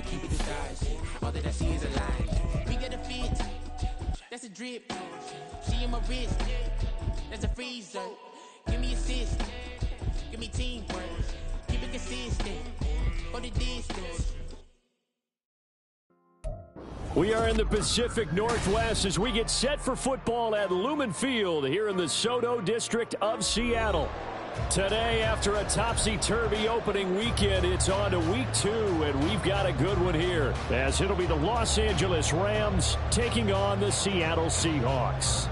keep it inside. All that I see is a lie. We got a fit, that's a drip. She in my wrist, that's a freezer. Give me assist, give me teamwork. Keep it consistent, for the distance. We are in the Pacific Northwest as we get set for football at Lumen Field here in the Soto District of Seattle. Today, after a topsy-turvy opening weekend, it's on to week 2, and we've got a good one here, as it'll be the Los Angeles Rams taking on the Seattle Seahawks.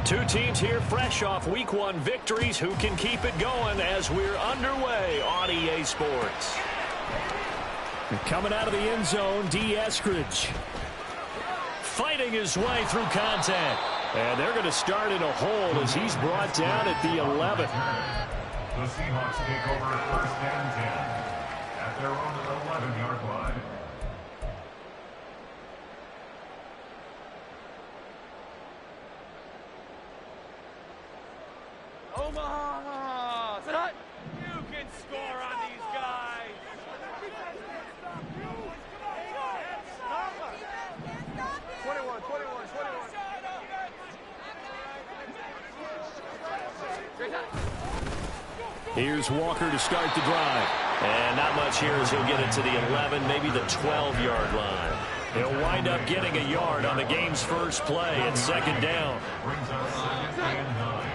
Two teams here fresh off Week 1 victories. Who can keep it going as we're underway on EA Sports? Coming out of the end zone, D. Eskridge. Fighting his way through contact. And they're going to start in a hole as he's brought down at the 11th. The Seahawks take over at 1st and 10 at their own 11-yard line. Omaha! Tonight, you can score on these guys! 21. Here's Walker to start the drive. And not much here as he'll get it to the 11, maybe the 12-yard line. He'll wind up getting a yard on the game's first play at 2nd down. Brings us 2nd and 9.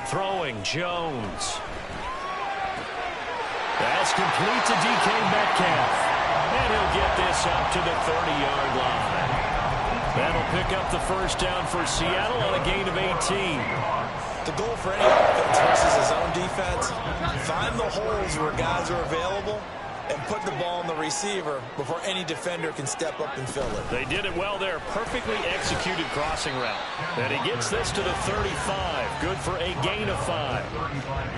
Throwing Jones. That's complete to DK Metcalf. And he'll get this up to the 30-yard line. That'll pick up the first down for Seattle on a gain of 18. The goal for any offense versus his own defense, find the holes where guys are available and put the ball in the receiver before any defender can step up and fill it. They did it well there. Perfectly executed crossing route. And he gets this to the 35. Good for a gain of 5.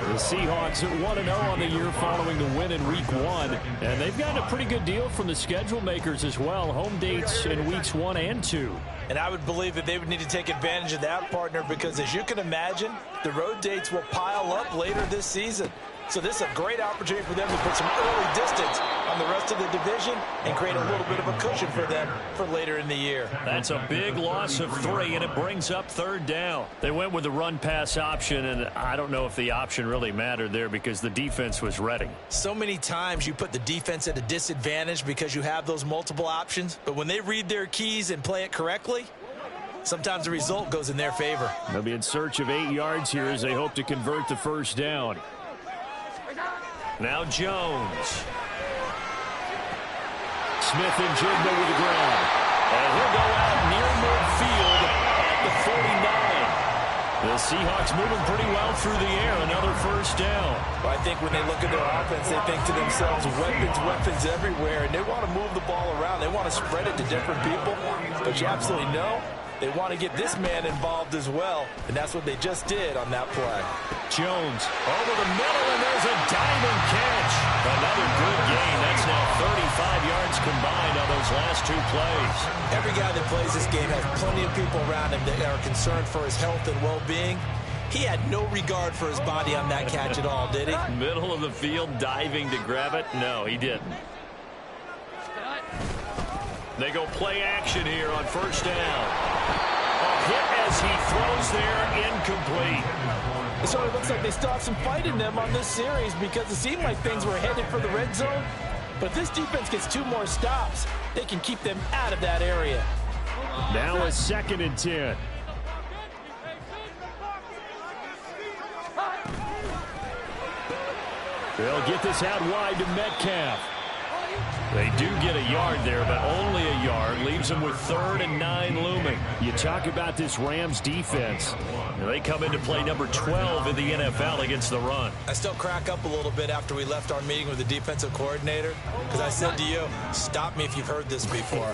The Seahawks at 1-0 on the year following the win in Week 1. And they've gotten a pretty good deal from the schedule makers as well. Home dates in Weeks 1 and 2. And I would believe that they would need to take advantage of that, partner, because as you can imagine, the road dates will pile up later this season. So this is a great opportunity for them to put some early distance on the rest of the division and create a little bit of a cushion for them for later in the year. That's a big loss of 3, and it brings up 3rd down. They went with the run-pass option, and I don't know if the option really mattered there because the defense was ready. So many times you put the defense at a disadvantage because you have those multiple options, but when they read their keys and play it correctly, sometimes the result goes in their favor. They'll be in search of 8 yards here as they hope to convert the first down. Now Jones. Smith and Jigba with the ground. And he'll go out near midfield at the 49. The Seahawks moving pretty well through the air. Another first down. Well, I think when they look at their offense, they think to themselves, weapons everywhere, and they want to move the ball around. They want to spread it to different people. But you absolutely know they want to get this man involved as well, and that's what they just did on that play. Jones over the middle, and there's a diving catch. Another good game. That's now 35 yards combined on those last 2 plays. Every guy that plays this game has plenty of people around him that are concerned for his health and well-being. He had no regard for his body on that catch at all, did he? Middle of the field, diving to grab it? No, he didn't. They go play action here on first down. A hit as he throws there, incomplete. It sort of looks like they still have some fight in them on this series because it seemed like things were headed for the red zone. But this defense gets 2 more stops. They can keep them out of that area. Now a 2nd and 10. They'll get this out wide to Metcalf. They do get a yard there, but only a yard. Leaves leaves them with 3rd and 9 looming. You talk about this Rams defense. They come into play number 12 in the NFL against the run. I still crack up a little bit after we left our meeting with the defensive coordinator because I said to you, stop me if you've heard this before.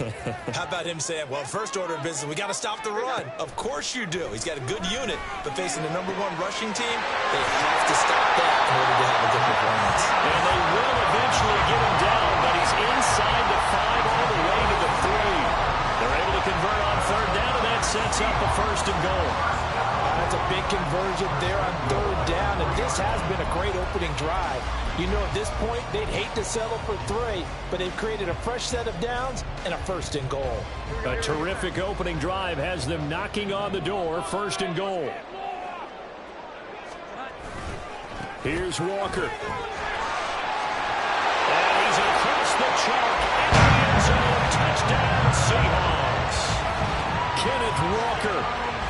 How about him saying, well, first order of business, we got to stop the run. Of course you do. He's got a good unit, but facing the number 1 rushing team, they have to stop that in order to have a good performance. And they will eventually get him down, but he's inside the 5 all the way to the 3. They're able to convert on 3rd down, and that sets up a 1st and goal. That's a big conversion there on 3rd down, and this has been a great opening drive. You know, at this point, they'd hate to settle for 3, but they've created a fresh set of downs and a 1st and goal. A terrific opening drive has them knocking on the door, 1st and goal. Here's Walker. And he's across the chalk in the end zone. Touchdown, Seahawks. Kenneth Walker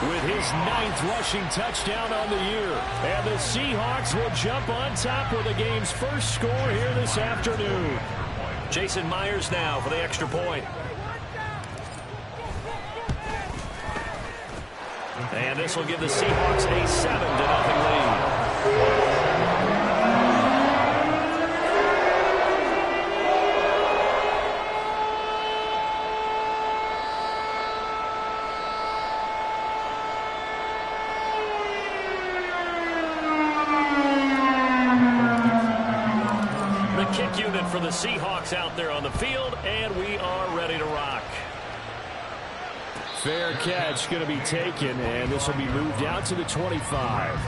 with his 9th rushing touchdown on the year. And the Seahawks will jump on top with the game's first score here this afternoon. Jason Myers now for the extra point. And this will give the Seahawks a 7-0 lead. For the Seahawks out there on the field, and we are ready to rock. Fair catch going to be taken, and this will be moved out to the 25.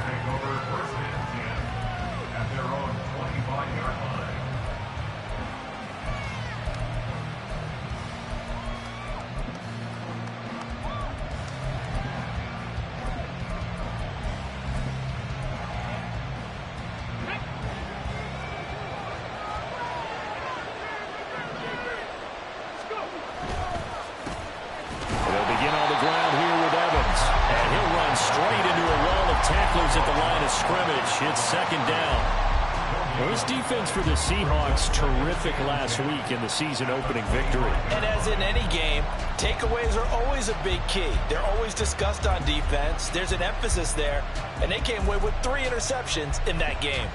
At the line of scrimmage, it's 2nd down. Well, this defense for the Seahawks, terrific last week in the season-opening victory. And as in any game, takeaways are always a big key. They're always discussed on defense. There's an emphasis there, and they came away with 3 interceptions in that game.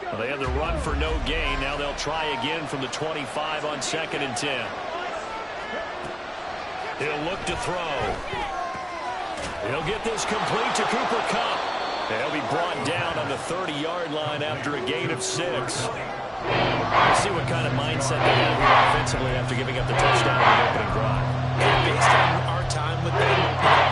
Well, they had the run for no gain. Now they'll try again from the 25 on 2nd and 10. He'll look to throw. He'll get this complete to Cooper Kupp. He'll be brought down on the 30-yard line after a gain of 6. We'll see what kind of mindset they have here offensively after giving up the touchdown in the opening drive. Based on our time with them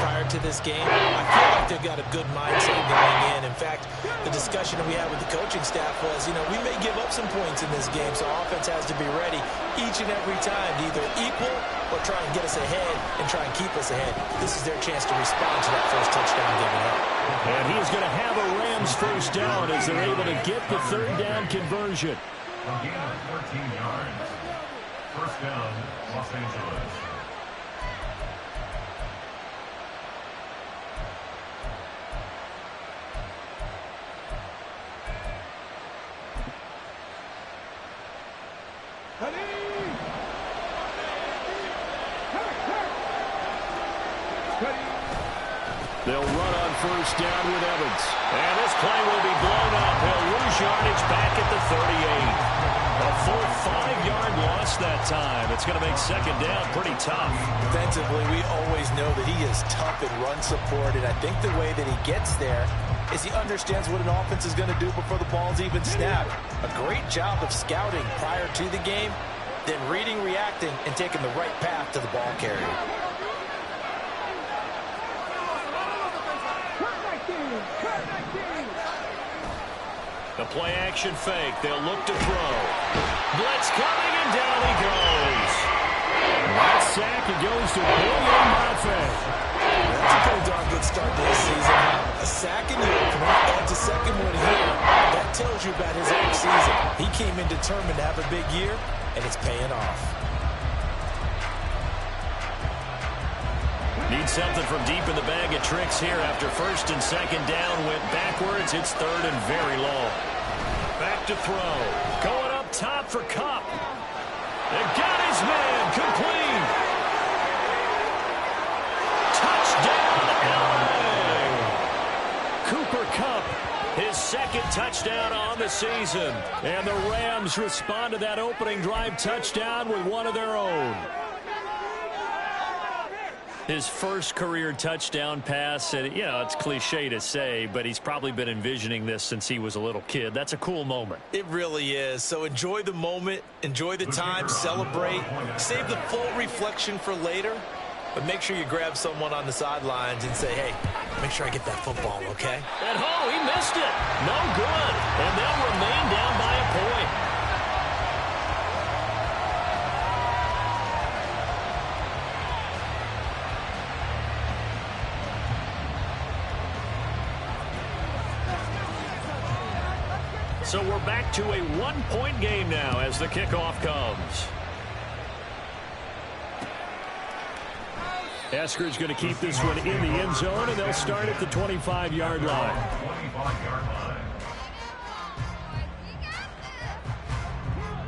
prior to this game, I feel like they've got a good mindset going in. In fact, the discussion that we had with the coaching staff was, we may give up some points in this game, so offense has to be ready each and every time to either equal or try and get us ahead and try and keep us ahead. This is their chance to respond to that first touchdown given up. And he is going to have a Rams 1st down as they're able to get the 3rd down conversion. A gain of 13 yards. 1st down, Los Angeles. They'll run on 1st down with Evans. And this play will be blown up. He'll lose yardage back at the 38. A full 5-yard loss that time. It's going to make 2nd down pretty tough. Defensively, we always know that he is tough in run support, and I think the way that he gets there is he understands what an offense is going to do before the ball's even snapped. A great job of scouting prior to the game, then reading, reacting, and taking the right path to the ball carrier. The play-action fake. They'll look to throw. Blitz coming, and down he goes. That sack, it goes to William Maffe. That's a pretty darn good start to this season. A sack in the opener, adds a second one here. That tells you about his off season. He came in determined to have a big year, and it's paying off. Need something from deep in the bag of tricks here after 1st and 2nd down went backwards. It's 3rd and very long. Back to throw. Going up top for Kupp. And got his man complete. Touchdown, LA. Cooper Kupp, his second touchdown on the season. And the Rams respond to that opening drive touchdown with one of their own. His first career touchdown pass, and you know, it's cliche to say, but he's probably been envisioning this since he was a little kid. That's a cool moment. It really is. So enjoy the moment, enjoy the time, celebrate, save the full reflection for later, but make sure you grab someone on the sidelines and say, hey, make sure I get that football, okay? And oh, he missed it. No good. And they'll remain down by a point. So we're back to a one-point game now as the kickoff comes. Esker's going to keep this one in the end zone, and they'll start at the 25-yard line.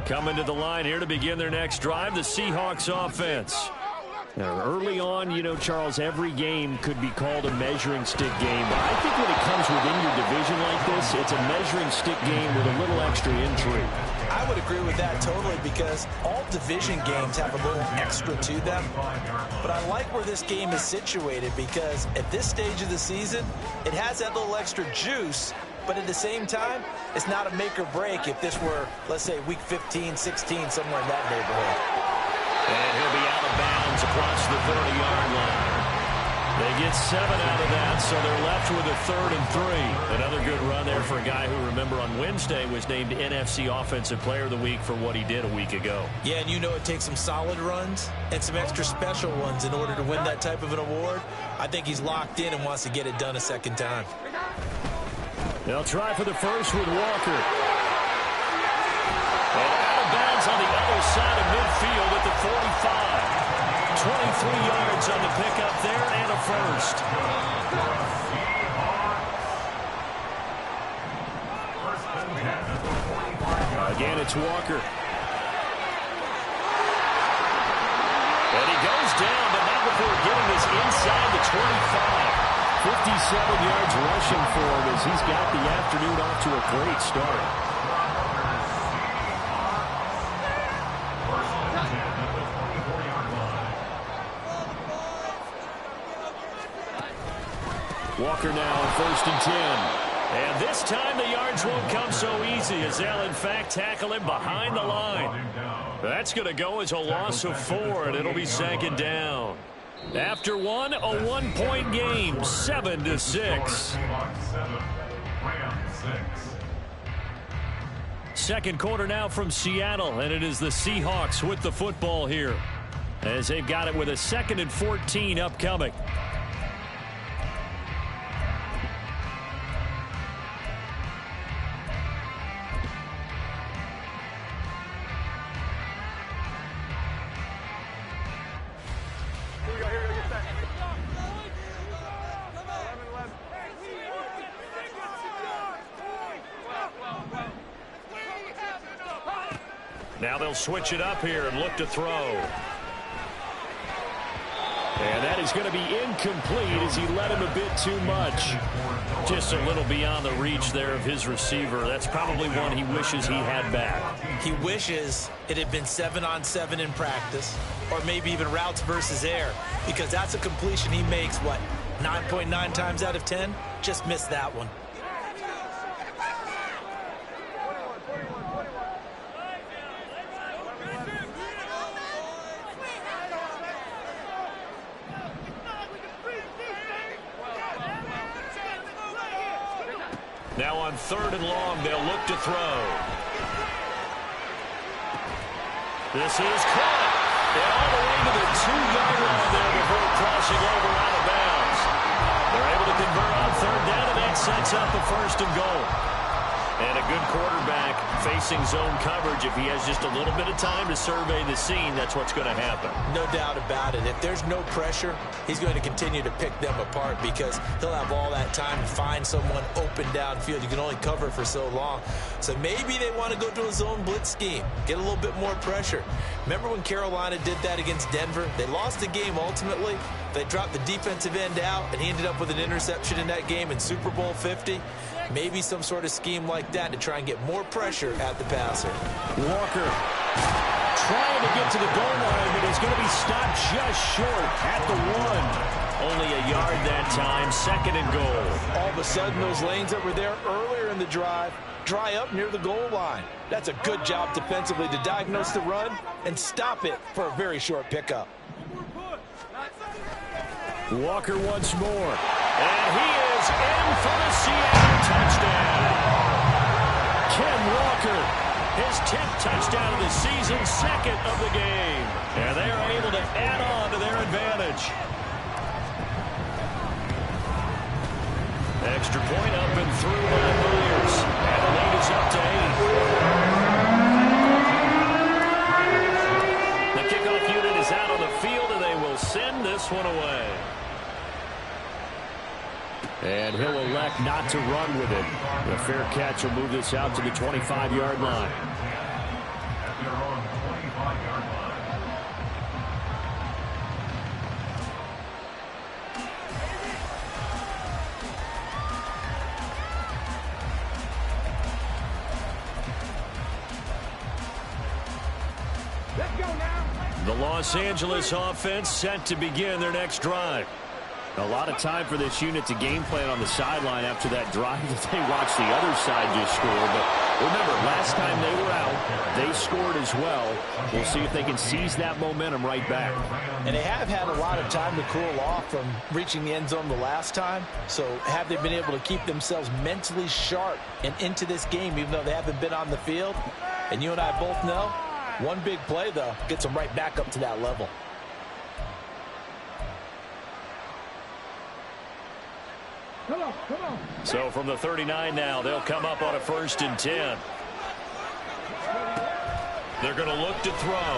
Coming to the line here to begin their next drive, the Seahawks offense. Now, early on, you know, Charles, every game could be called a measuring stick game. But I think when it comes within your division like this, it's a measuring stick game with a little extra intrigue. I would agree with that totally because all division games have a little extra to them. But I like where this game is situated because at this stage of the season, it has that little extra juice. But at the same time, it's not a make or break if this were, let's say, week 15, 16, somewhere in that neighborhood. And he'll be out of bounds across the 30-yard line. They get 7 out of that, so they're left with a 3rd and 3. Another good run there for a guy who, remember, on Wednesday was named NFC Offensive Player of the Week for what he did a week ago. Yeah, and you know it takes some solid runs and some extra special ones in order to win that type of an award. I think he's locked in and wants to get it done a second time. They'll try for the first with Walker. And out of bounds on the other side of midfield at the 45. 23 yards on the pickup there and a first. Again, it's Walker. And he goes down, but not before getting this inside the 25. 57 yards rushing for him as he's got the afternoon off to a great start. Walker now on 1st and 10. And this time the yards won't come so easy as they'll, in fact, tackle him behind the line. That's going to go as a loss of 4, and it'll be 2nd down. After one, a 1-point game, 7-6. Second quarter now from Seattle, and it is the Seahawks with the football here as they've got it with a 2nd and 14 upcoming. Now they'll switch it up here and look to throw. And that is going to be incomplete as he let him a bit too much. Just a little beyond the reach there of his receiver. That's probably one he wishes he had back. He wishes it had been 7-on-7 in practice, or maybe even routes versus air, because that's a completion he makes, what, 9.9 times out of 10? Just missed that one. Now on 3rd and long, they'll look to throw. This is caught. And all the way to the 2-yard line there before crossing over out of bounds. They're able to convert on 3rd down, and that sets up the 1st and goal. And a good quarterback facing zone coverage, if he has just a little bit of time to survey the scene, that's what's going to happen. No doubt about it. If there's no pressure, he's going to continue to pick them apart because he'll have all that time to find someone open downfield. You can only cover for so long. So maybe they want to go to a zone blitz scheme, get a little bit more pressure. Remember when Carolina did that against Denver? They lost the game ultimately. They dropped the defensive end out, and he ended up with an interception in that game in Super Bowl 50. Maybe some sort of scheme like that to try and get more pressure at the passer. Walker trying to get to the goal line, but he's going to be stopped just short at the 1. Only a yard that time, 2nd and goal. All of a sudden, those lanes that were there earlier in the drive dry up near the goal line. That's a good job defensively to diagnose the run and stop it for a very short pickup. Walker once more. And he is in for the Seattle touchdown. Ken Walker, his 10th touchdown of the season, 2nd of the game. And they are able to add on to their advantage. Extra point up and through by Myers. And the lead is up to 8. The kickoff unit is out on the field, and they will send this one away. And he'll elect not to run with it. The fair catch will move this out to the 25-yard line. At their own 25-yard line. Let's go now. The Los Angeles offense set to begin their next drive. A lot of time for this unit to game plan on the sideline after that drive that they watched the other side just score. But remember, last time they were out, they scored as well. We'll see if they can seize that momentum right back. And they have had a lot of time to cool off from reaching the end zone the last time. So have they been able to keep themselves mentally sharp and into this game, even though they haven't been on the field? And you and I both know, one big play, though, gets them right back up to that level. Come on. So from the 39 now, they'll come up on a 1st and 10. They're going to look to throw.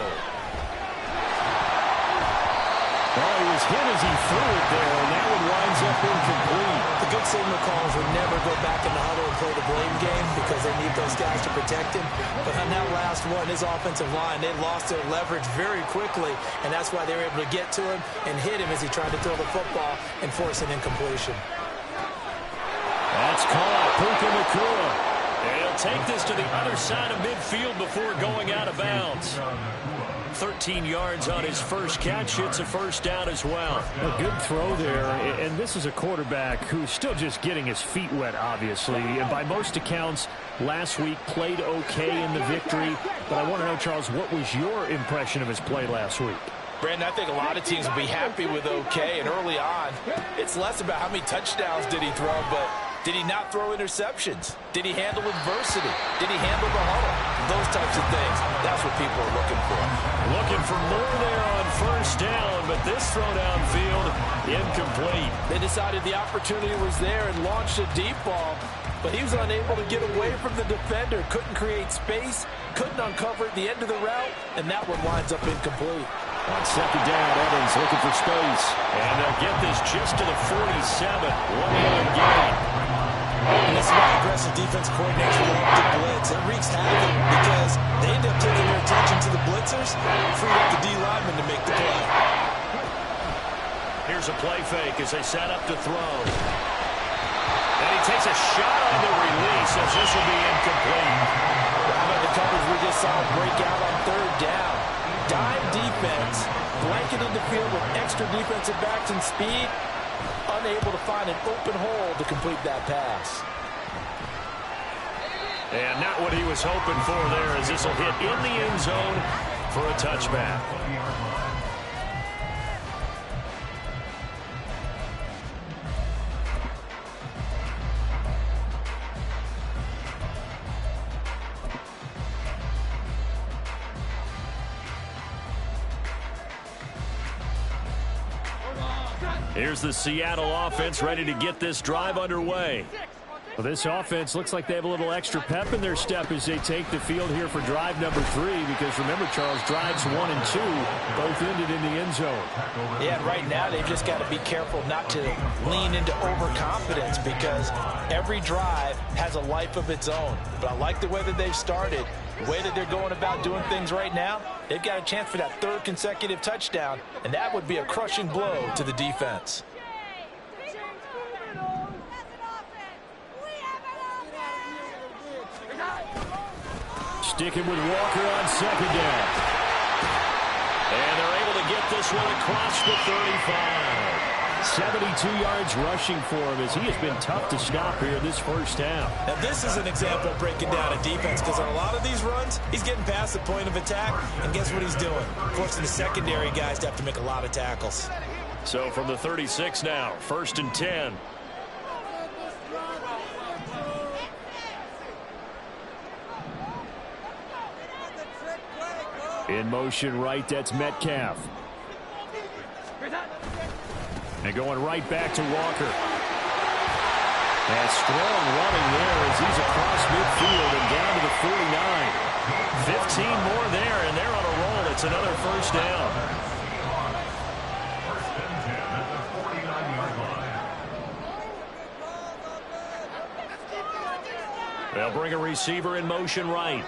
Oh, he was hit as he threw it there, and that one winds up incomplete. The good signal callers would never go back in the huddle and play the blame game because they need those guys to protect him. But on that last one, his offensive line, they lost their leverage very quickly, and that's why they were able to get to him and hit him as he tried to throw the football and force an incompletion. That's caught. Puka Nacua. And he'll take this to the other side of midfield before going out of bounds. 13 yards on his first catch. It's a 1st down as well. A good throw there. And this is a quarterback who's still just getting his feet wet, obviously. And by most accounts, last week played okay in the victory. But I want to know, Charles, what was your impression of his play last week? Brandon, I think a lot of teams will be happy with okay. And early on, it's less about how many touchdowns did he throw, but did he not throw interceptions? Did he handle adversity? Did he handle the huddle? Those types of things. That's what people are looking for. Looking for more there on 1st down, but this throw downfield, incomplete. They decided the opportunity was there and launched a deep ball, but he was unable to get away from the defender. Couldn't create space, couldn't uncover at the end of the route, and that one winds up incomplete. On 2nd down, Evans looking for space. And they'll get this just to the 47. 1-yard gain. And this is why aggressive defense coordinators love to blitz. It wreaks havoc because they end up taking their attention to the blitzers, freed up the D lineman to make the play. Here's a play fake as they set up to throw. And he takes a shot on the release as this will be incomplete. How about the coverage we just saw break out on 3rd down? Dime defense, blanketed the field with extra defensive backs and speed, unable to find an open hole to complete that pass. And not what he was hoping for there, as this will hit in the end zone for a touchback. Here's the Seattle offense ready to get this drive underway. Well, this offense looks like they have a little extra pep in their step as they take the field here for drive number 3, because remember, Charles, drives 1 and 2 both ended in the end zone. Yeah, and right now they've just got to be careful not to lean into overconfidence, because every drive has a life of its own. But I like the way that they've started, the way that they're going about doing things right now. They've got a chance for that 3rd consecutive touchdown, and that would be a crushing blow to the defense. Sticking with Walker on 2nd down. And they're able to get this one across the 35. 72 yards rushing for him, as he has been tough to stop here this first half. Now this is an example of breaking down a defense, because on a lot of these runs, he's getting past the point of attack, and guess what he's doing? Forcing the secondary guys to have to make a lot of tackles. So from the 36 now, 1st and 10. In motion right, that's Metcalf. And going right back to Walker. And strong running there as he's across midfield and down to the 49. 15 more there, and they're on a roll. It's another first down. First and 10 at the 49-yard line. They'll bring a receiver in motion right.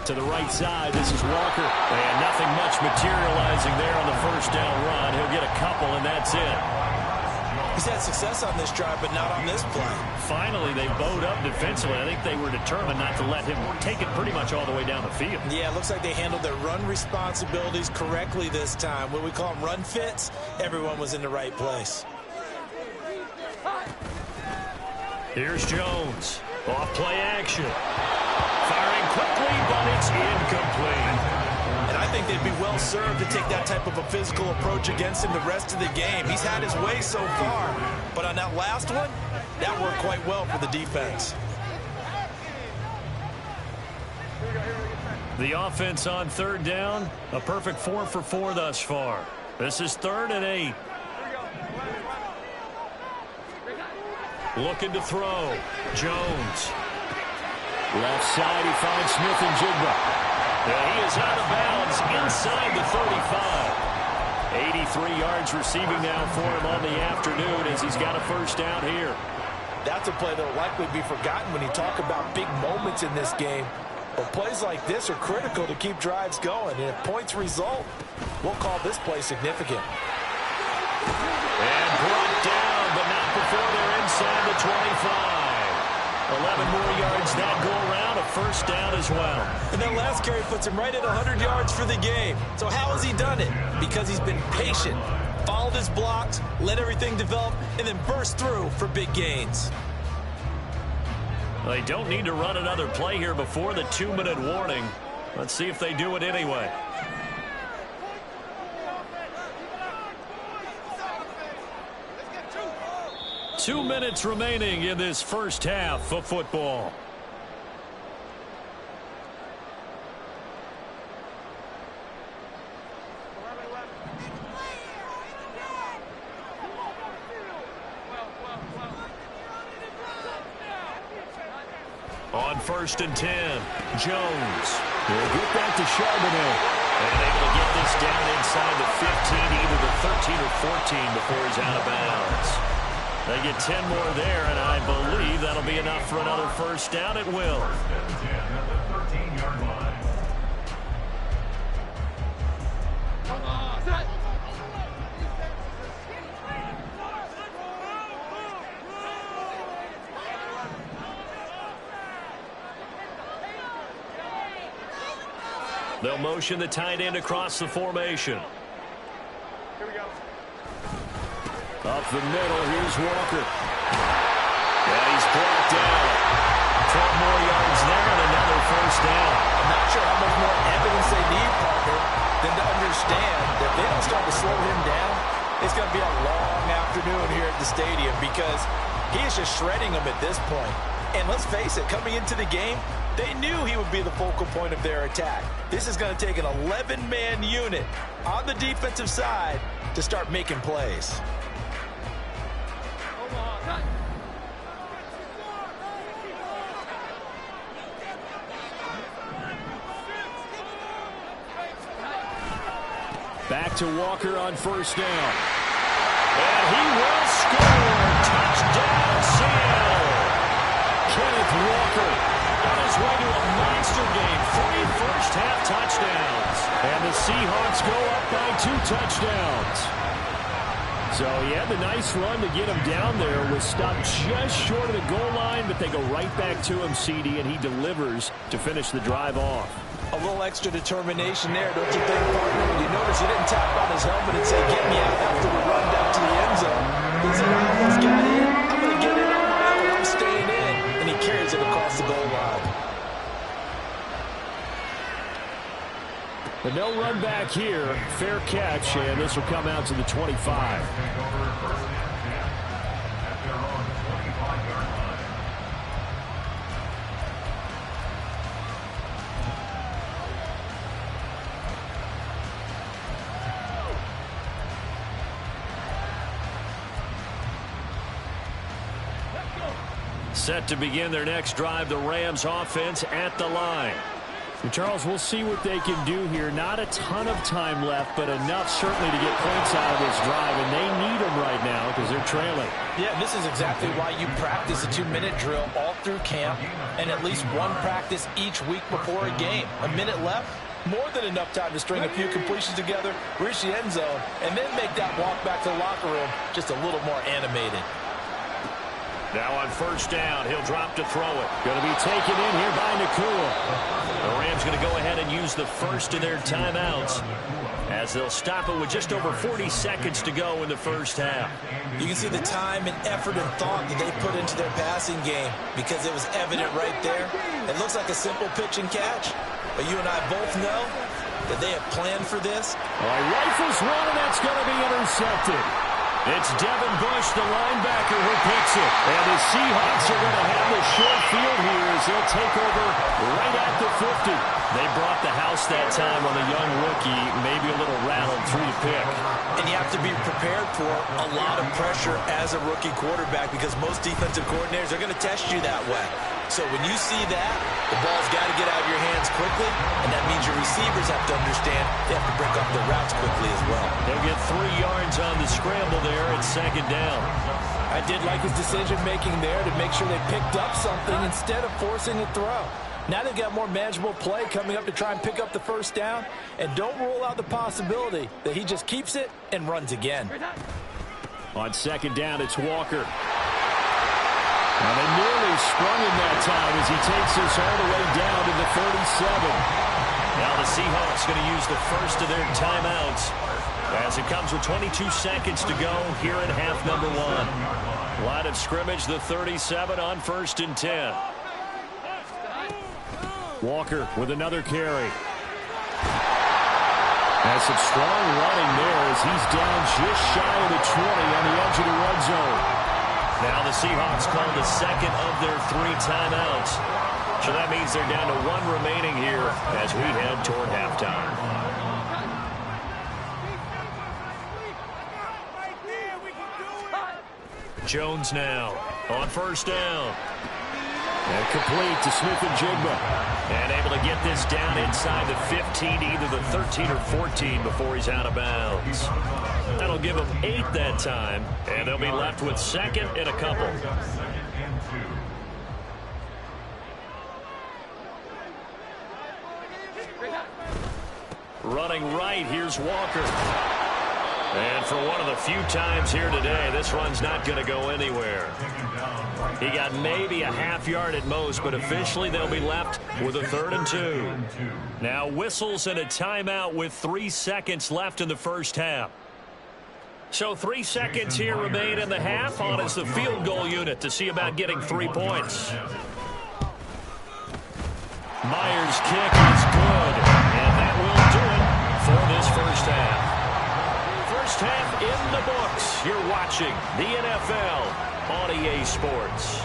To the right side, this is Walker. And nothing much materializing there on the first down run. He'll get a couple, and that's it. He's had success on this drive, but not on this play. Finally, they bowed up defensively. I think they were determined not to let him take it pretty much all the way down the field. Yeah, it looks like they handled their run responsibilities correctly this time. What we call them run fits, everyone was in the right place. Here's Jones. Off play action. Firing quickly, but it's incomplete. And I think they'd be well served to take that type of a physical approach against him the rest of the game. He's had his way so far, but on that last one, that worked quite well for the defense. The offense on 3rd down, a perfect 4 for 4 thus far. This is 3rd and 8. Looking to throw. Jones. Left side, he finds Smith and Jigba. And he is out of bounds inside the 35. 83 yards receiving now for him on the afternoon as he's got a first down here. That's a play that will likely be forgotten when you talk about big moments in this game. But plays like this are critical to keep drives going. And if points result, we'll call this play significant. And brought down, but not before they're inside the 25. 11 more yards that go around, a first down as well. And that last carry puts him right at 100 yards for the game. So how has he done it? Because he's been patient, followed his blocks, let everything develop, and then burst through for big gains. They don't need to run another play here before the 2-minute warning. Let's see if they do it anyway. Two minutes remaining in this first half of football. On 1st and 10, Jones will get that to Charbonnet. And able to get this down inside the 15, either the 13 or 14 before he's out of bounds. They get 10 more there, and I believe that'll be enough for another first down. It will. First and 10 at the 13-yard line. They'll motion the tight end across the formation. Here we go. Up the middle, here's Walker. Yeah, he's brought down. 12 more yards there and another first down. I'm not sure how much more evidence they need, partner, than to understand that if they don't start to slow him down, it's going to be a long afternoon here at the stadium, because he is just shredding them at this point. And let's face it, coming into the game, they knew he would be the focal point of their attack. This is going to take an 11-man unit on the defensive side to start making plays. Back to Walker on first down. And he will score. Touchdown, Seattle. Kenneth Walker on his way to a monster game. 3 first-half touchdowns. And the Seahawks go up by 2 touchdowns. So he had the nice run to get him down there. Was stopped just short of the goal line, but they go right back to him, CD, and he delivers to finish the drive off. A little extra determination there, don't you think, partner? You notice he didn't tap on his helmet and say, get me out after the run down to the end zone. He said, I almost got in. I'm going to get in on my own. I'm staying in. And he carries it across the goal line. But no run back here. Fair catch, and this will come out to the 25. Set to begin their next drive, the Rams offense at the line. And Charles, we'll see what they can do here. Not a ton of time left, but enough certainly to get points out of this drive, and they need them right now because they're trailing. Yeah, this is exactly why you practice a 2-minute drill all through camp and at least one practice each week before a game. A minute left, more than enough time to string a few completions together, reach the end zone, and then make that walk back to the locker room just a little more animated. Now on first down, he'll drop to throw it. Going to be taken in here by Nakua. The Rams going to go ahead and use the first of their timeouts as they'll stop it with just over 40 seconds to go in the first half. You can see the time and effort and thought that they put into their passing game because it was evident right there. It looks like a simple pitch and catch, but you and I both know that they have planned for this. Well, he rifles one, and that's going to be intercepted. It's Devin Bush, the linebacker, who picks it. And the Seahawks are going to have the short field here as they'll take over right at the 50. They brought the house that time on the young rookie, maybe a little rattled through the pick. And you have to be prepared for a lot of pressure as a rookie quarterback because most defensive coordinators are going to test you that way. So when you see that, the ball's got to get out of your hands quickly, and that means your receivers have to understand they have to break off their routes quickly as well. They'll get 3 yards on the scramble there at second down. I did like his decision-making there to make sure they picked up something instead of forcing a throw. Now they've got more manageable play coming up to try and pick up the first down, and don't rule out the possibility that he just keeps it and runs again. On second down, it's Walker. And they nearly sprung him that time as he takes us all the way down to the 37. Now the Seahawks going to use the first of their timeouts as it comes with 22 seconds to go here in half number 1. Line of scrimmage, the 37 on 1st and 10. Walker with another carry. Has some strong running there as he's down just shy of the 20 on the edge of the red zone. Now the Seahawks call the second of their 3 timeouts. So that means they're down to 1 remaining here as we head toward halftime. Jones now on first down. And complete to Smith-Njigba. And able to get this down inside the 15, either the 13 or 14 before he's out of bounds. That'll give them 8 that time, and they'll be left with second and a couple. Running right, here's Walker. And for one of the few times here today, this run's not going to go anywhere. He got maybe a half yard at most, but officially they'll be left with a 3rd and 2. Now whistles and a timeout with 3 seconds left in the first half. So 3 seconds here remain in the half. On is the field goal unit to see about getting 3 points. Myers' kick is good, and that will do it for this first half. First half in the books. You're watching the NFL on EA Sports.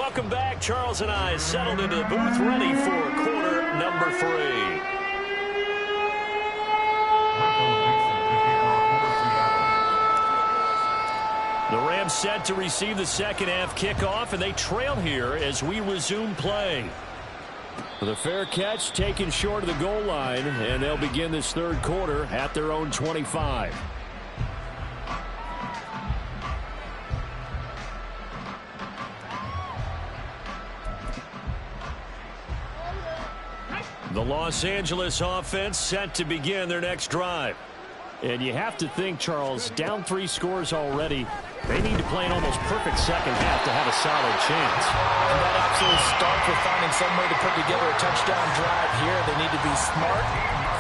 Welcome back. Charles and I settled into the booth, ready for quarter number 3. The Rams set to receive the second half kickoff, and they trail here as we resume play. With a fair catch taken short of the goal line, and they'll begin this third quarter at their own 25. The Los Angeles offense set to begin their next drive. And you have to think, Charles, down 3 scores already. They need to play an almost perfect second half to have a solid chance. And that absolutely starts with finding some way to put together a touchdown drive here. They need to be smart,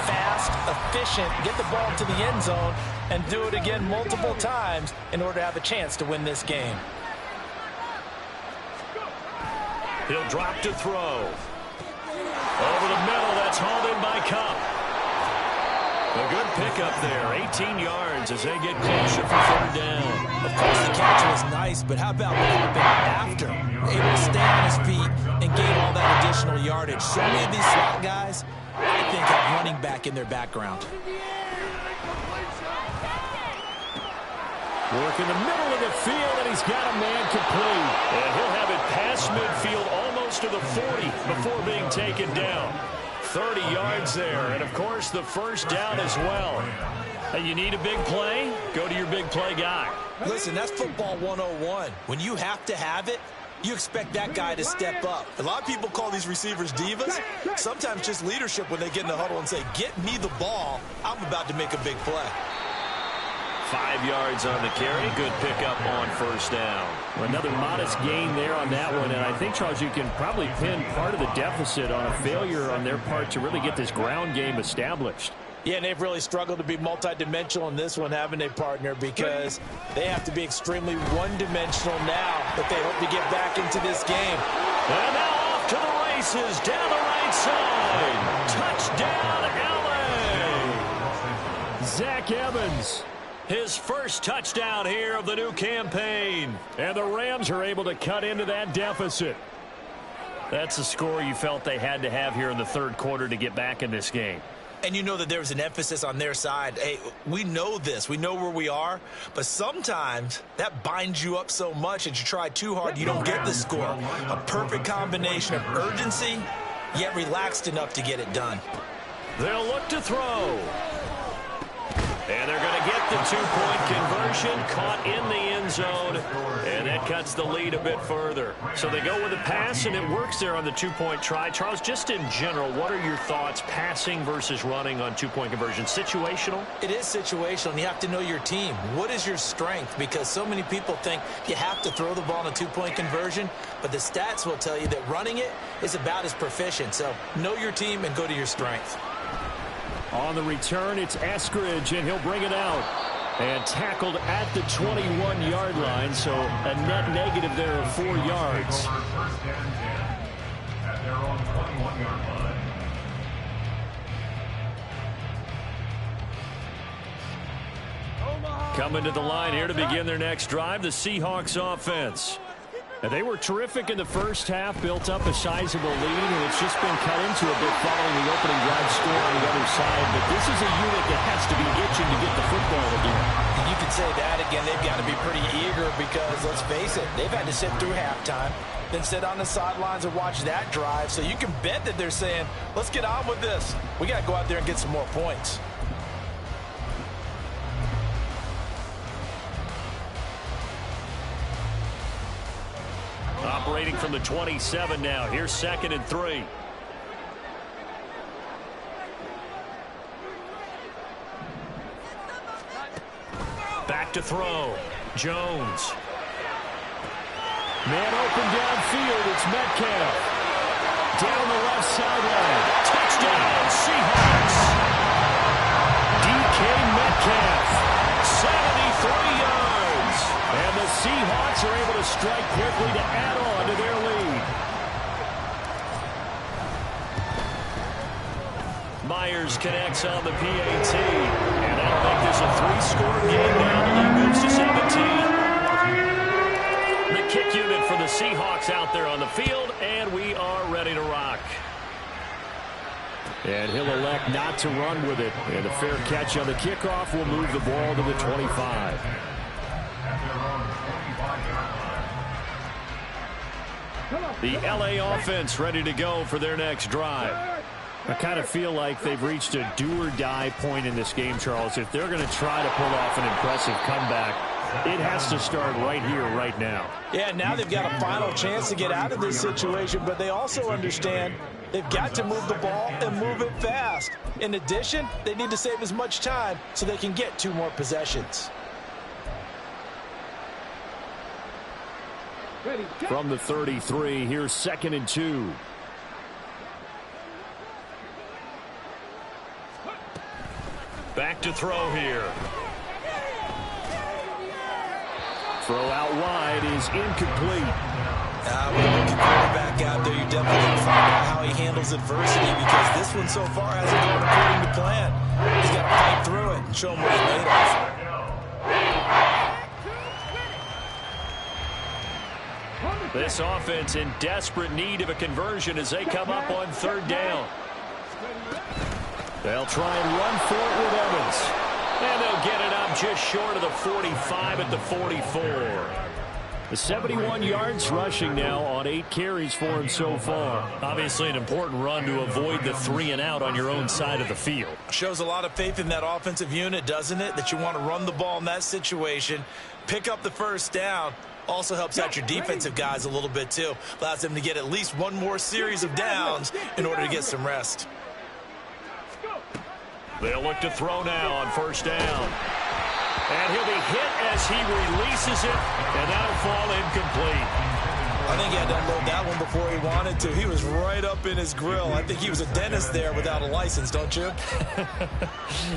fast, efficient, get the ball to the end zone, and do it again multiple times in order to have a chance to win this game. He'll drop to throw. Over the middle, that's hauled in by Cup. A good pickup there, 18 yards as they get closer for third down. Of course, the catch was nice, but how about what happened after? Able to stay on his feet and gain all that additional yardage. So many of these slot guys, I think, have running back in their background. Work in the middle of the field, and he's got a man complete. And he'll have it past midfield almost to the 40 before being taken down. 30 yards there, and of course the first down as well. And you need a big play? Go to your big play guy. Listen, that's football 101. When you have to have it, you expect that guy to step up. A lot of people call these receivers divas. Sometimes just leadership when they get in the huddle and say, get me the ball. I'm about to make a big play. 5 yards on the carry. Good pickup on first down. Another modest gain there on that one, and I think, Charles, you can probably pin part of the deficit on a failure on their part to really get this ground game established. Yeah, and they've really struggled to be multidimensional in this one, haven't they, partner? Because they have to be extremely one-dimensional now if they hope to get back into this game. And now off to the races, down the right side. Touchdown, LA! Zach Evans. His first touchdown here of the new campaign. And the Rams are able to cut into that deficit. That's the score you felt they had to have here in the third quarter to get back in this game. And you know that there's an emphasis on their side. Hey, we know this. We know where we are. But sometimes that binds you up so much that you try too hard, you don't get the score. A perfect combination of urgency, yet relaxed enough to get it done. They'll look to throw. And they're going to get the two-point conversion, caught in the end zone, and that cuts the lead a bit further. So they go with a pass, and it works there on the two-point try. Charles, just in general, what are your thoughts passing versus running on two-point conversion? Situational? It is situational, and you have to know your team. What is your strength? Because so many people think you have to throw the ball in a two-point conversion, but the stats will tell you that running it is about as proficient. So know your team and go to your strength. On the return, it's Eskridge, and he'll bring it out. And tackled at the 21-yard line, so a net negative there of 4 yards. At their own 21-yard line. Coming to the line here to begin their next drive, the Seahawks offense. And they were terrific in the first half, built up a sizable lead, and it's just been cut into a bit following the opening drive score on the other side. But this is a unit that has to be itching to get the football again. And you could say that again. They've got to be pretty eager because, let's face it, they've had to sit through halftime, then sit on the sidelines and watch that drive. So you can bet that they're saying, let's get on with this. We got to go out there and get some more points. Operating from the 27 now. Here's 2nd and 3. Back to throw. Jones. Man open downfield. It's Metcalf. Down the left sideline. Touchdown, Seahawks. DK Metcalf. 73 yards. And the Seahawks are able to strike quickly to add on to their lead. Myers connects on the PAT. And that'll make this a 3-score game now. The lead moves to 17. The kick unit for the Seahawks out there on the field, and we are ready to rock. And he'll elect not to run with it. And a fair catch on the kickoff will move the ball to the 25. The LA offense ready to go for their next drive. I kind of feel like they've reached a do-or-die point in this game, Charles. If they're going to try to pull off an impressive comeback, it has to start right here, right now. Yeah, now they've got a final chance to get out of this situation, but they also understand they've got to move the ball and move it fast. In addition, they need to save as much time so they can get 2 more possessions. From the 33, here's 2nd and 2. Back to throw here. Throw out wide is incomplete. With a rookie quarterback out there, you're definitely going to find out how he handles adversity, because this one so far hasn't gone according to plan. He's got to fight through it and show him what he's made of. This offense in desperate need of a conversion as they come up on 3rd down. They'll try and run for it with Evans. And they'll get it up just short of the 45 at the 44. The 71 yards rushing now on 8 carries for him so far. Obviously an important run to avoid the 3 and out on your own side of the field. Shows a lot of faith in that offensive unit, doesn't it? That you want to run the ball in that situation, pick up the 1st down. Also helps out your defensive guys a little bit too. Allows them to get at least 1 more series of downs in order to get some rest. They'll look to throw now on 1st down. And he'll be hit as he releases it, and that'll fall incomplete. I think he had to unload that one before he wanted to. He was right up in his grill. I think he was a dentist there without a license, don't you?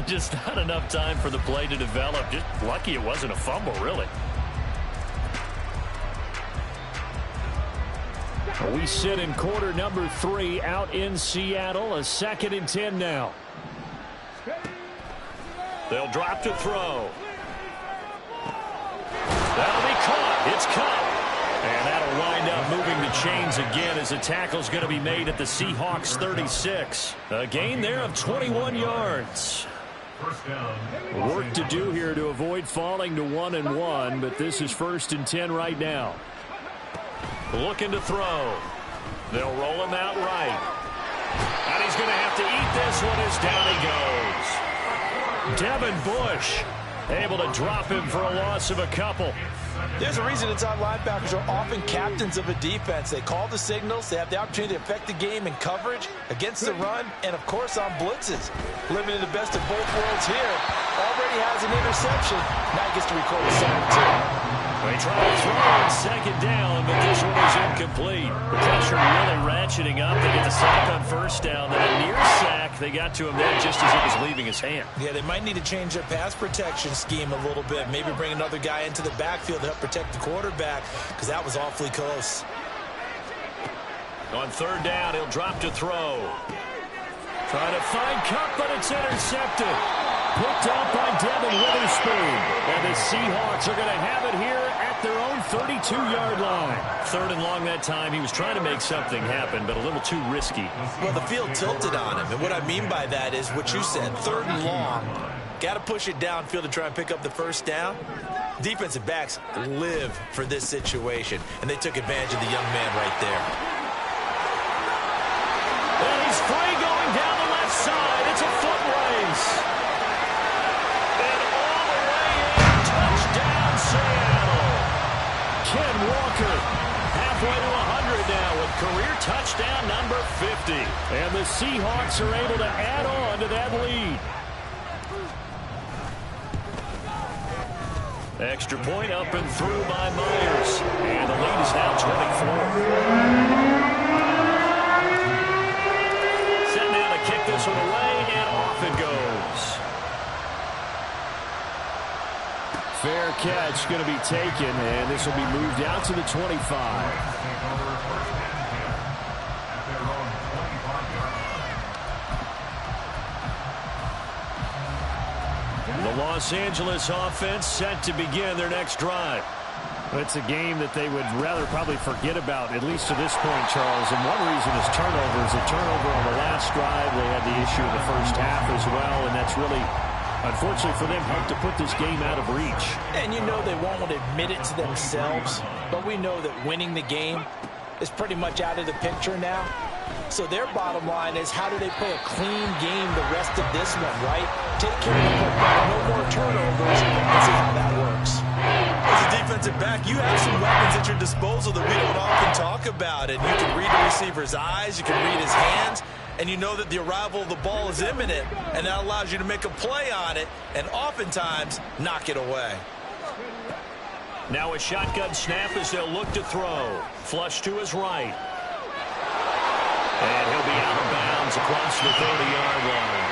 Just not enough time for the play to develop. Just lucky it wasn't a fumble, really. We sit in quarter number 3 out in Seattle. A 2nd and 10 now. They'll drop to throw. That'll be caught. It's caught. And that'll wind up moving the chains again as the tackle's going to be made at the Seahawks 36. A gain there of 21 yards. Work to do here to avoid falling to 1-1, but this is 1st and 10 right now. Looking to throw. They'll roll him out right. And he's going to have to eat this one as down he goes. Devin Bush able to drop him for a loss of a couple. There's a reason inside linebackers are often captains of a defense. They call the signals. They have the opportunity to affect the game in coverage, against the run, and, of course, on blitzes. Living in the best of both worlds here. Already has an interception. Now he gets to record a sack, too. They try to throw on 2nd down, but this one is incomplete. The pressure really ratcheting up. They get the sack on 1st down. Then a near sack. They got to him then just as it was leaving his hand. Yeah, they might need to change their pass protection scheme a little bit. Maybe bring another guy into the backfield to help protect the quarterback, because that was awfully close. On 3rd down, he'll drop to throw. Trying to find Cup, but it's intercepted. Picked up by Devin Witherspoon. And the Seahawks are going to have it here at their own 32-yard line. 3rd and long that time. He was trying to make something happen, but a little too risky. Well, the field tilted on him. And what I mean by that is what you said, 3rd and long. Got to push it downfield to try and pick up the 1st down. Defensive backs live for this situation. And they took advantage of the young man right there. And he's free going down the left side. It's a foot race. And all the way in, touchdown Seattle. Ken Walker halfway to 100 now with career touchdown number 50. And the Seahawks are able to add on to that lead. Extra point up and through by Myers. And the lead is now 24. Set now to kick this one away, and off it goes. Fair catch going to be taken, and this will be moved out to the 25. The Los Angeles offense set to begin their next drive. It's a game that they would rather probably forget about, at least to this point, Charles. And one reason is turnovers. A turnover on the last drive. They had the issue in the first half as well, and that's really, unfortunately for them, helped to put this game out of reach. And you know they won't want to admit it to themselves, but we know that winning the game is pretty much out of the picture now. So their bottom line is, how do they play a clean game the rest of this one, right? Take care of the football, no more turnovers, and see how that works. As a defensive back, you have some weapons at your disposal that we don't often talk about. And you can read the receiver's eyes, you can read his hands, and you know that the arrival of the ball is imminent, and that allows you to make a play on it and oftentimes knock it away. Now a shotgun snap as they'll look to throw. Flush to his right. And he'll be out of bounds across the 30-yard line.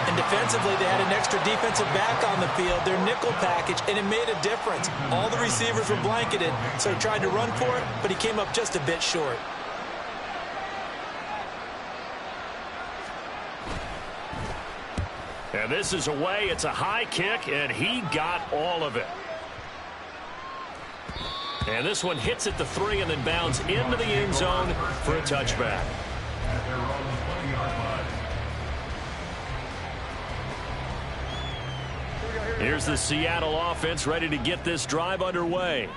And defensively, they had an extra defensive back on the field, their nickel package, and it made a difference. All the receivers were blanketed, so he tried to run for it, but he came up just a bit short. And this is away. It's a high kick, and he got all of it. And this one hits at the 3 and then bounds into the end zone for a touchback. Here's the Seattle offense ready to get this drive underway.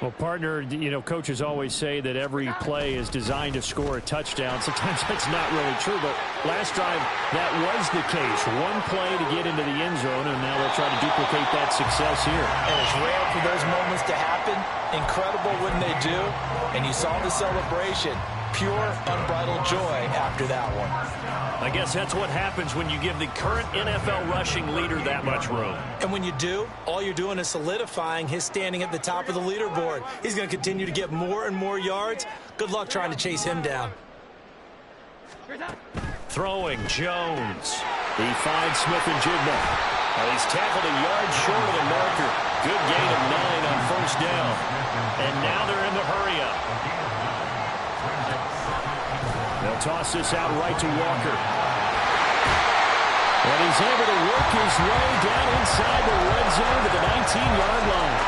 Well, partner, you know, coaches always say that every play is designed to score a touchdown. Sometimes that's not really true, but last drive, that was the case. One play to get into the end zone, and now they'll try to duplicate that success here. And it's rare for those moments to happen. Incredible when they do. And you saw the celebration. Pure, unbridled joy after that one. I guess that's what happens when you give the current NFL rushing leader that much room. And when you do, all you're doing is solidifying his standing at the top of the leaderboard. He's going to continue to get more and more yards. Good luck trying to chase him down. Throwing Jones. He finds Smith-Njigba. He's tackled a yard short of the marker. Good gain of 9 on first down. And now they're in the hurry-up. They'll toss this out right to Walker. And he's able to work his way down inside the red zone to the 19-yard line.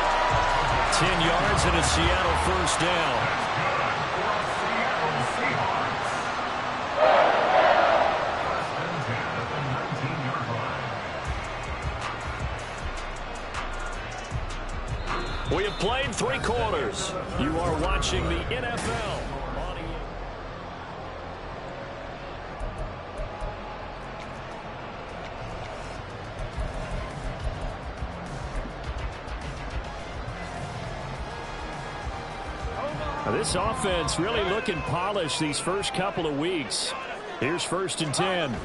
10 yards and a Seattle first down. We have played 3 quarters. You are watching the NFL. This offense really looking polished these first couple of weeks. Here's 1st and 10. And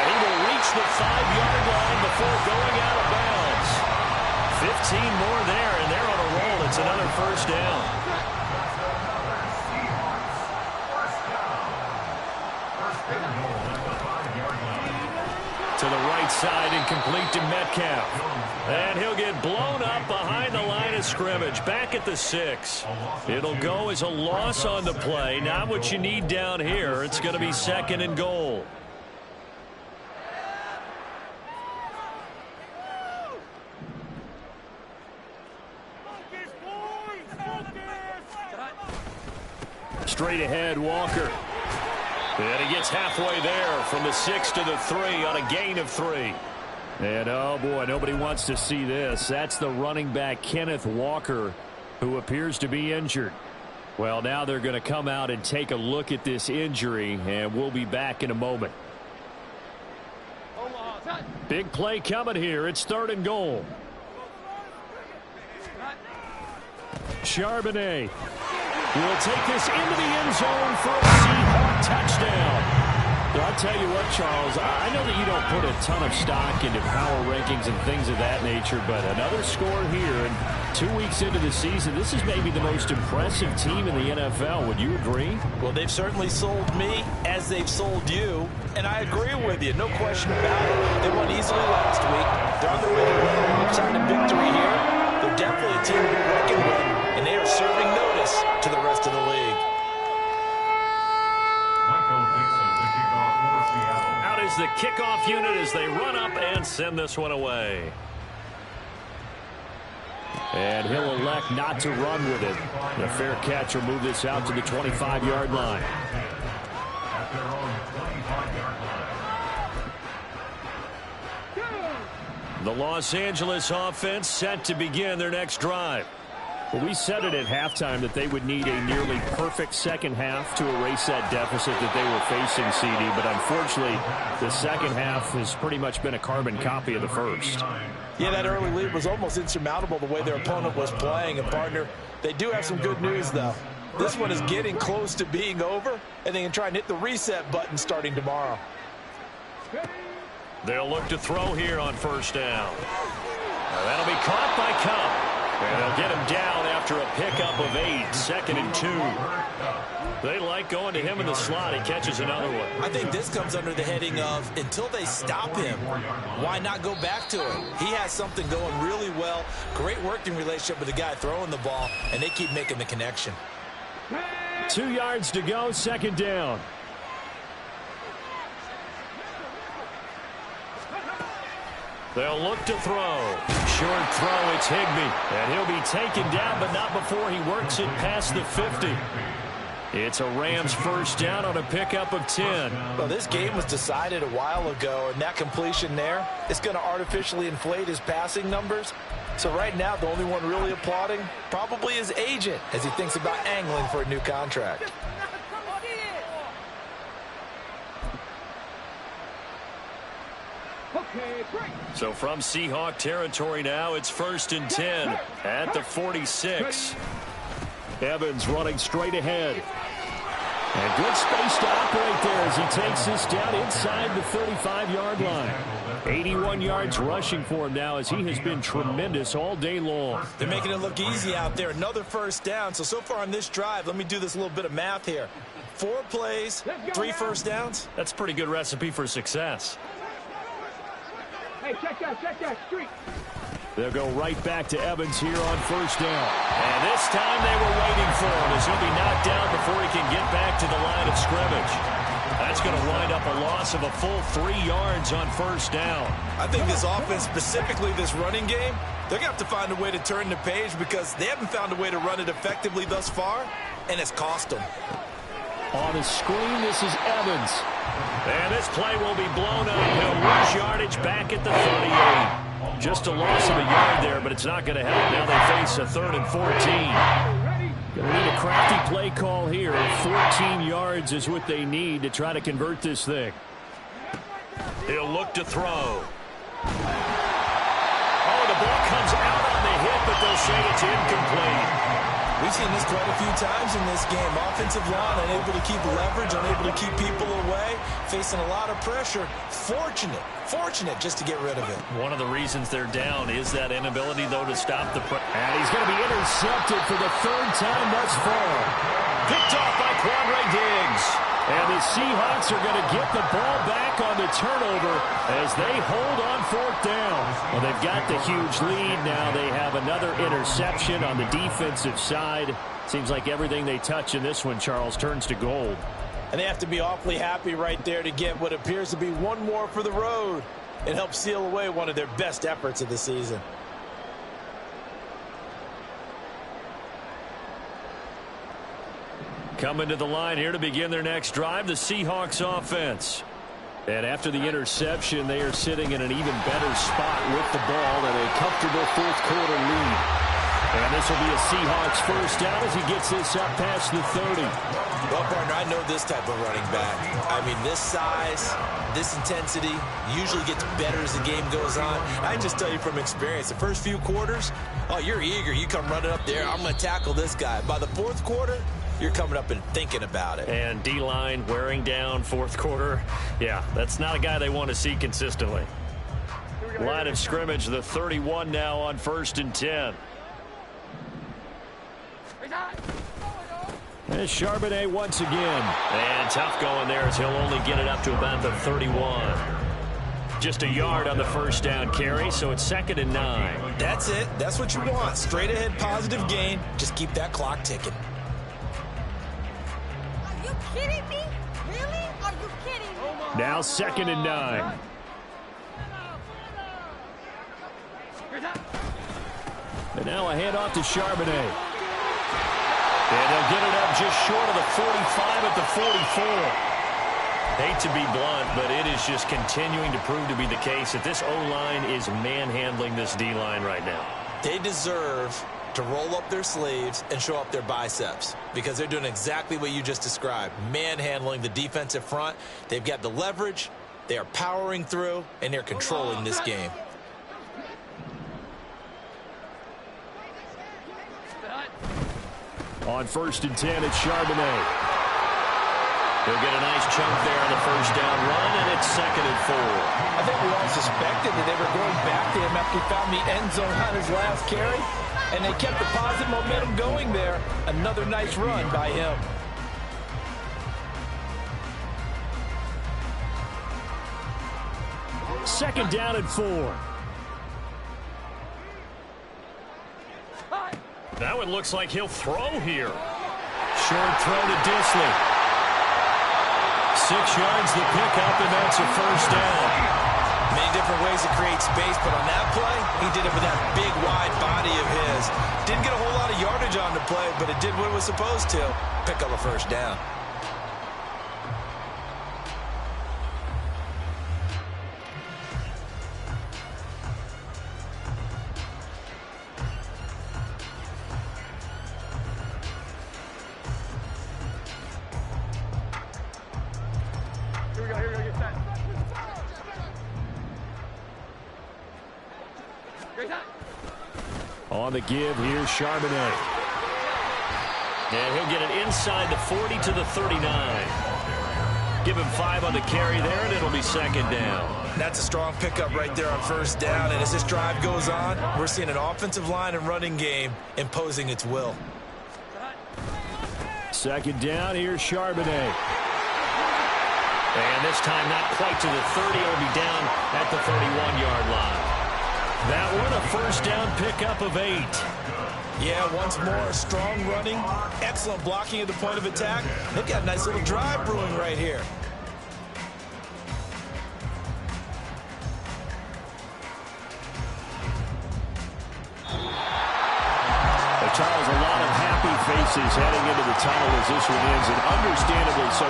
he will reach the 5-yard line before going out of bounds. 15 more there, and they're on a roll. It's another first down. To the right side and complete to Metcalf. And he'll get blown up behind the line of scrimmage, back at the 6. It'll go as a loss on the play. Not what you need down here. It's going to be 2nd and goal. Straight ahead, Walker. And he gets halfway there from the 6 to the 3 on a gain of 3. And, oh, boy, nobody wants to see this. That's the running back, Kenneth Walker, who appears to be injured. Well, now they're going to come out and take a look at this injury, and we'll be back in a moment. Big play coming here. It's 3rd and goal. Charbonnet will take this into the end zone for a Seahawk touchdown. Well, I'll tell you what, Charles, I know that you don't put a ton of stock into power rankings and things of that nature, but another score here, and 2 weeks into the season, this is maybe the most impressive team in the NFL. Would you agree? Well, they've certainly sold me as they've sold you, and I agree with you, no question about it. They won easily last week. They're on their way to another lopsided victory here. They're definitely a team to be reckoned with, and they are serving notice to the rest of the league. is the kickoff unit as they run up and send this one away. And he'll elect not to run with it. The fair catch will move this out to the 25-yard line. At their own 25-yard line. The Los Angeles offense set to begin their next drive. Well, we said it at halftime that they would need a nearly perfect second half to erase that deficit that they were facing, CD. But unfortunately, the second half has pretty much been a carbon copy of the first. Yeah, that early lead was almost insurmountable the way their opponent was playing. And, partner, they do have some good news, though. This one is getting close to being over, and they can try and hit the reset button starting tomorrow. They'll look to throw here on first down. Now that'll be caught by Cup. And they'll get him down after a pickup of 8, 2nd and 2. They like going to him in the slot. He catches another one. I think this comes under the heading of until they stop him, why not go back to it? He has something going really well. Great working relationship with the guy throwing the ball, and they keep making the connection. 2 yards to go, 2nd down. They'll look to throw. Short throw, it's Higbee. And he'll be taken down, but not before he works it past the 50. It's a Rams first down on a pickup of 10. Well, this game was decided a while ago, and that completion there is going to artificially inflate his passing numbers. So right now, the only one really applauding probably his agent as he thinks about angling for a new contract. So from Seahawk territory now, it's 1st and 10 at the 46. Evans running straight ahead. And good space to operate there as he takes this down inside the 35-yard line. 81 yards rushing for him now as he has been tremendous all day long. They're making it look easy out there. Another first down. So far on this drive, let me do this little bit of math here. 4 plays, 3 first downs. That's a pretty good recipe for success. Hey, check that street. They'll go right back to Evans here on first down. And this time they were waiting for him as he'll be knocked down before he can get back to the line of scrimmage. That's going to wind up a loss of a full 3 yards on first down. I think this offense, specifically this running game, they're going to have to find a way to turn the page because they haven't found a way to run it effectively thus far, and it's cost them. On the screen, this is Evans. And this play will be blown up. He'll lose yardage back at the 38. Just a loss of a yard there, but it's not going to help. Now they face a 3rd and 14. Going to need a crafty play call here. 14 yards is what they need to try to convert this thing. He'll look to throw. Oh, the ball comes out on the hit, but they'll say it's incomplete. We've seen this quite a few times in this game. Offensive line unable to keep leverage, unable to keep people away, facing a lot of pressure. Fortunate just to get rid of it. One of the reasons they're down is that inability, though, to stop the pressure. And he's going to be intercepted for the 3rd time thus far. Picked off by Quandre Diggs. And the Seahawks are going to get the ball back on the turnover as they hold on 4th down. Well, they've got the huge lead. Now they have another interception on the defensive side. Seems like everything they touch in this one, Charles, turns to gold. And they have to be awfully happy right there to get what appears to be one more for the road and help seal away one of their best efforts of the season. Coming to the line here to begin their next drive, the Seahawks offense. And after the interception, they are sitting in an even better spot with the ball and a comfortable 4th quarter lead. And this will be a Seahawks first down as he gets this up past the 30. Well, partner, I know this type of running back. I mean, this size, this intensity usually gets better as the game goes on. I just tell you from experience, the first few quarters, oh, you're eager. You come running up there, I'm going to tackle this guy. By the 4th quarter, you're coming up and thinking about it. And D-line wearing down 4th quarter. Yeah, that's not a guy they want to see consistently. Line of scrimmage, the 31 now on 1st and 10. And Charbonnet once again. And tough going there as he'll only get it up to about the 31. Just a yard on the first down carry, so it's 2nd and 9. That's it. That's what you want. Straight ahead positive gain. Just keep that clock ticking. Are you kidding me? Really? Are you kidding me? Now 2nd and 9. And now a handoff to Charbonnet. And they'll get it up just short of the 45 at the 44. Hate to be blunt, but it is just continuing to prove to be the case that this O-line is manhandling this D-line right now. They deserve to roll up their sleeves and show up their biceps because they're doing exactly what you just described, manhandling the defensive front. They've got the leverage, they are powering through, and they're controlling this game. On 1st and 10, it's Charbonnet. They'll get a nice chunk there on the first down run, and it's 2nd and 4. I think we all suspected that they were going back to him after he found the end zone on his last carry, and they kept the positive momentum going there. Another nice run by him. Second down and 4. Now it looks like he'll throw here. Short throw to Disley. 6 yards the pickup, and that's a first down. Many different ways to create space, but on that play, he did it with that big, wide body of his. Didn't get a whole lot of yardage on the play, but it did what it was supposed to. Pick up a first down. On the give, here's Charbonnet. And he'll get it inside the 40 to the 39. Give him 5 on the carry there, and it'll be 2nd down. That's a strong pickup right there on first down, and as this drive goes on, we're seeing an offensive line and running game imposing its will. 2nd down, here's Charbonnet. And this time not quite to the 30. It'll be down at the 31-yard line. That one a first down pickup of 8. Yeah, once more, strong running, excellent blocking at the point of attack. They've got a nice little drive brewing right here. Charles, a lot of happy faces heading into the tunnel as this one ends, and understandably so.